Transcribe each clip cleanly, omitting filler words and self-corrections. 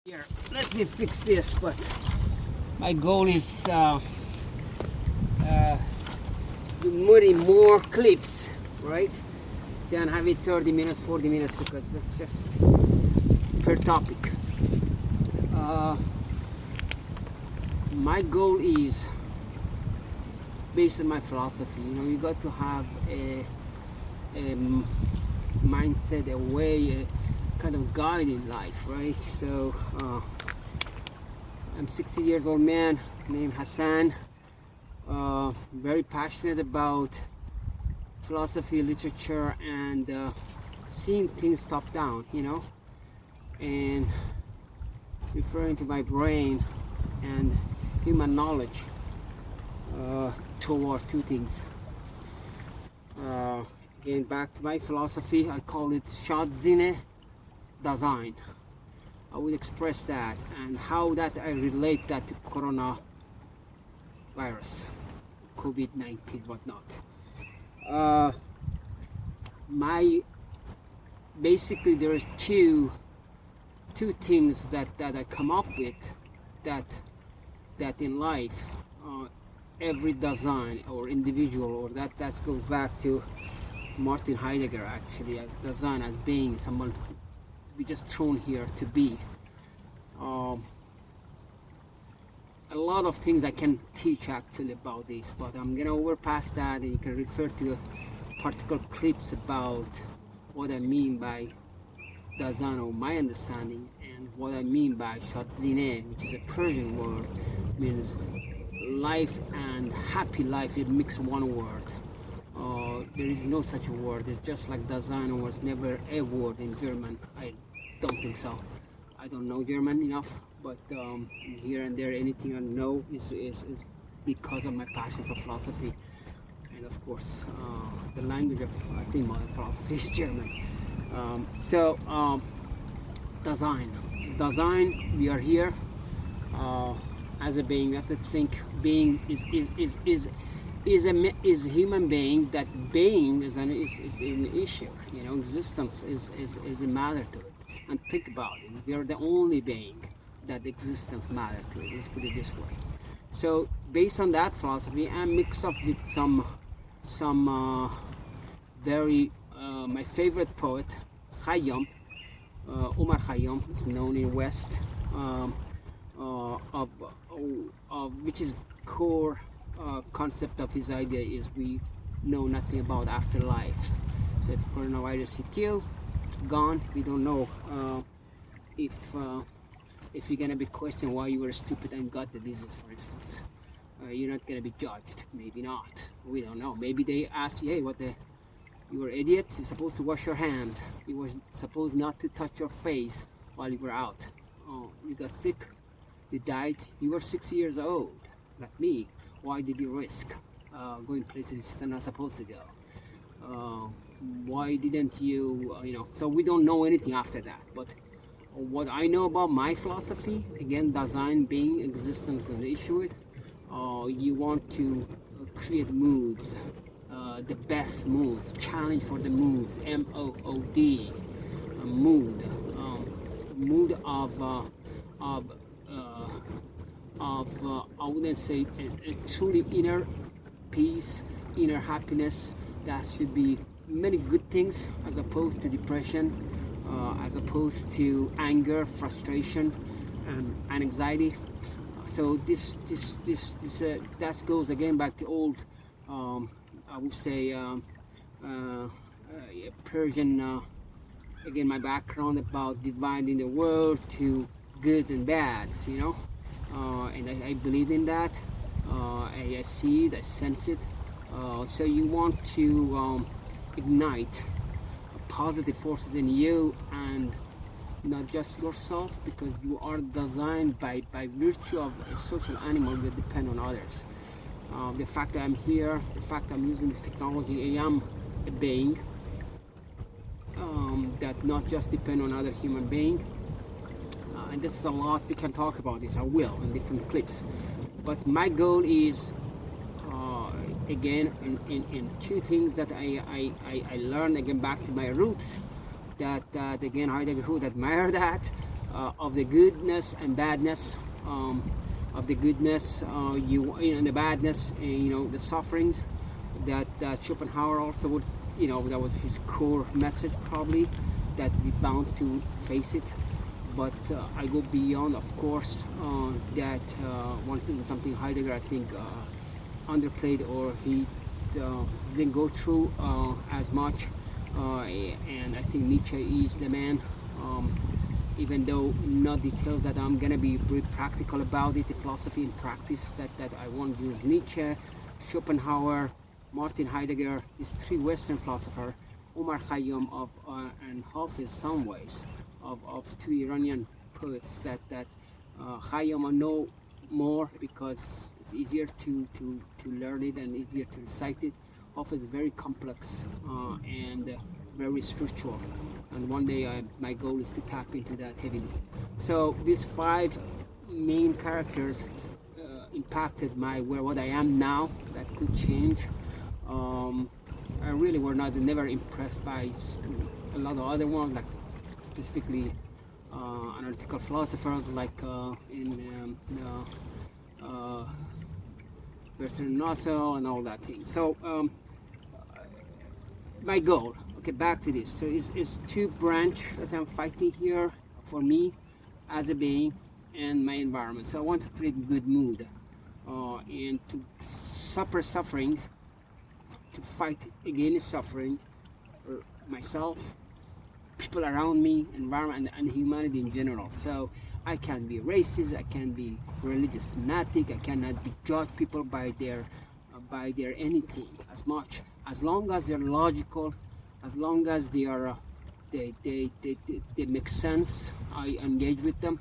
Here, let me fix this, but my goal is to muddy more clips, right? Then have it 30 minutes, 40 minutes, because that's just per topic. My goal is based on my philosophy. You know, you got to have a mindset, a way, a kind of guide in life, right? So I'm 60 years old man named Hassan, very passionate about philosophy, literature, and seeing things top down, you know, and referring to my brain and human knowledge toward two things. Again, back to my philosophy, I call it ShadZina and Dasein. I will express that and how that I relate that to Corronavirus, COVID19, whatnot. Basically there is two things that I come up with that in life every Dasein or individual, or that goes back to Martin Heidgger, actually, as Dasein, as being someone we just thrown here to be. A lot of things I can teach actually about this, but I'm gonna overpass that, and you can refer to particular clips about what I mean by Dasein, or my understanding, and what I mean by ShadZina, which is a Persian word, means life and happy life. It mixed one word. There is no such a word. It's just like Dasein was never a word in German. I don't think so. I don't know German enough, but here and there, anything I know is because of my passion for philosophy, and of course the language of, I think, modern philosophy is German. Dasein, we are here as a being. We have to think being is a human being. That being is an issue. You know, existence is a matter to it. And think about it. We are the only being that existence matters to it. Let's put it this way. So based on that philosophy, and mixed up with some very my favorite poet, Khayam, Omar Khayam, is known in West, which is core concept of his idea is we know nothing about afterlife. So if coronavirus hit you, gone. We don't know if you're gonna be questioned why you were stupid and got the disease, for instance. You're not gonna be judged. Maybe not. We don't know. Maybe they ask you, hey, you were an idiot. You're supposed to wash your hands. You were supposed not to touch your face while you were out. Oh, you got sick. You died. You were 60 years old, like me. Why did you risk going places you're not supposed to go? Why didn't you, you know? So we don't know anything after that. But what I know about my philosophy, again, Dasein, being, existence, and issue it. You want to create moods, the best moods, challenge for the moods, MOOD, mood, mood I wouldn't say a truly inner peace, inner happiness. That should be many good things, as opposed to depression, as opposed to anger, frustration, and anxiety. So that goes again back to old, I would say, Persian. Again, my background about dividing the world to good and bads, you know, and I believe in that. I see it, I sense it. So you want to ignite positive forces in you, and not just yourself, because you are designed by virtue of a social animal that depend on others. The fact that I'm here, the fact that I'm using this technology, I am a being that not just depend on other human being. And this is a lot we can talk about this. I will in different clips. But my goal is again in two things that I learned, again back to my roots, that again Heidgger would admire that, of the goodness and badness, of the goodness, and the badness, and, the sufferings that Schopenhauer also would, that was his core message probably, that we bound to face it. But I go beyond, of course, that one thing, something Heidgger I think underplayed, or he didn't go through as much, and I think Nietzsche is the man. Even though not details that I'm gonna be very practical about it, the philosophy and practice that I want to use Nietzsche, Schopenhauer, Martin Heidgger, these three Western philosophers, Omar Khayam and Hafez, some ways of two Iranian poets that Khayam I know more because it's easier to learn it and easier to recite it. Hafez is very complex and very spiritual, and one day my goal is to tap into that heavily. So these five main characters impacted what I am now. That could change. I really were never impressed by a lot of other ones, like specifically analytical philosophers like Bertrand Russell and all that thing. So my goal, okay, back to this. So is two branch that I'm fighting here for me as a being and my environment. So I want to create good mood and to suffer suffering, to fight against suffering, myself, people around me, environment, and humanity in general. So I can be racist, I can be religious fanatic, I cannot be judge people by their anything as much, as long as they're logical, as long as they are they make sense. I engage with them.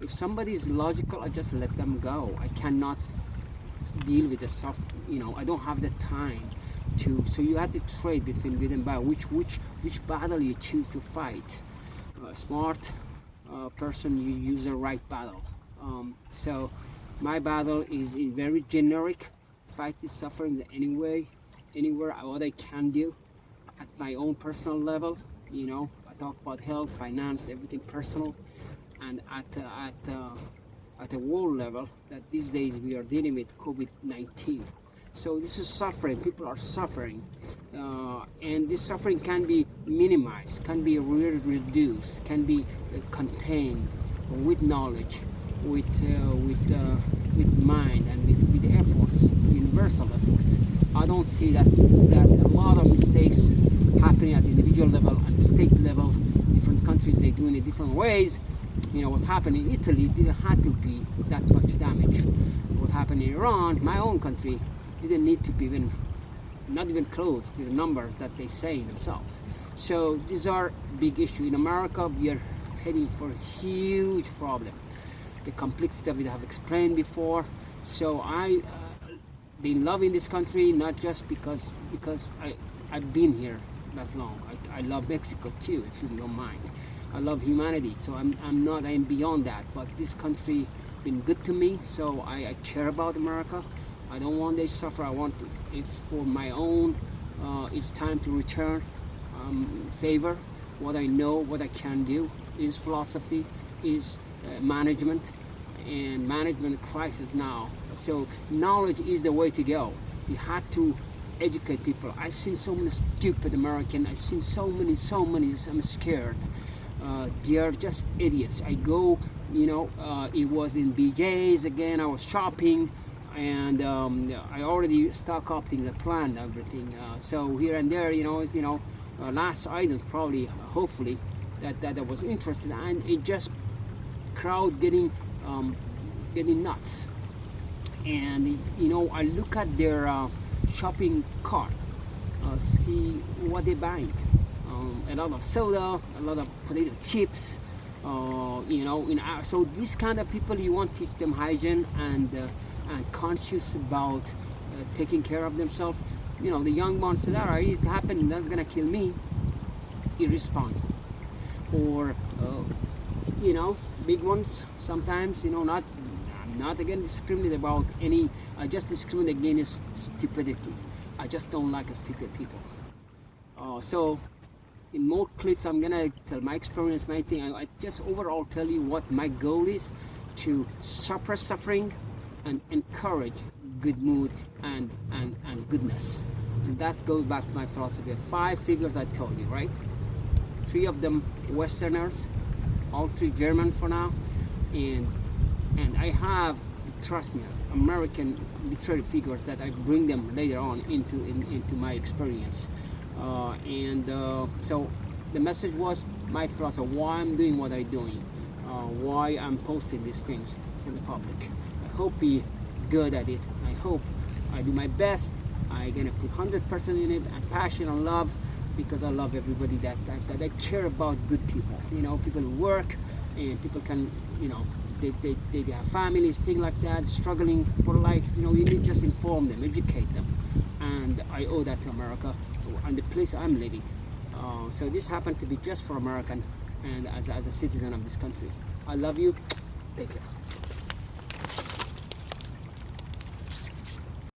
If somebody is logical, I just let them go. I cannot deal with the stuff. I don't have the time to. So you have to trade between good and bad. Which battle you choose to fight. Smart person, you use the right battle. So my battle is very generic. Fight this suffering anyway, anywhere, what I can do at my own personal level. I talk about health, finance, everything personal, and at a world level, that these days we are dealing with COVID-19. So this is suffering. People are suffering, and this suffering can be minimized, can be reduced, can be contained with knowledge, with mind, and with efforts, universal efforts. I don't see that a lot of mistakes happening at the individual level and state level. Different countries, they do it in different ways. What's happening in Italy didn't have to be that much damage. What happened in Iran, my own country, didn't need to be not even close to the numbers that they say themselves. So these are big issues. In America, we are heading for a huge problem. The complexity of it I have explained before. So I been loving this country not just because I've been here that long. I love Mexico too, if you don't mind. I love humanity, so I'm beyond that. But this country been good to me, so I care about America. I don't want they suffer. I want, if for my own, it's time to return favor. What I know, what I can do is philosophy, is management, and management crisis now. So knowledge is the way to go. You had to educate people. I've seen so many stupid Americans. I've seen so many. I'm scared. They are just idiots. I go, it was in BJ's again. I was shopping, and I already stock up things, I planned everything. So here and there, last item probably, hopefully, that I was interested in, and it just crowd getting nuts. And I look at their shopping cart, see what they're buying. A lot of soda, a lot of potato chips, so these kind of people, you want to teach them hygiene and conscious about taking care of themselves. The young ones say, all right, it happened, that's gonna kill me. Irresponsible. Or big ones sometimes, I'm not again discriminate about any, I just discriminate against stupidity. I just don't like stupid people. So in more clips I'm gonna tell my experience, my thing. I just overall tell you what my goal is, to suppress suffering and encourage good mood and goodness. And that goes back to my philosophy. 5 figures I told you, right? 3 of them Westerners, all 3 Germans for now, and I have, trust me, American literary figures that I bring them later on into my experience. So the message was my philosophy, why I'm doing what I'm doing, why I'm posting these things for the public. I hope be good at it. I hope I do my best. I'm gonna put 100% in it, and passion and love, because I love everybody that I care about good people. You know, people who work, and people can, you know, they have families, things like that, struggling for life. You know, you need to just inform them, educate them, and I owe that to America and the place I'm living. So this happened to be just for American and as a citizen of this country. I love you. Take care.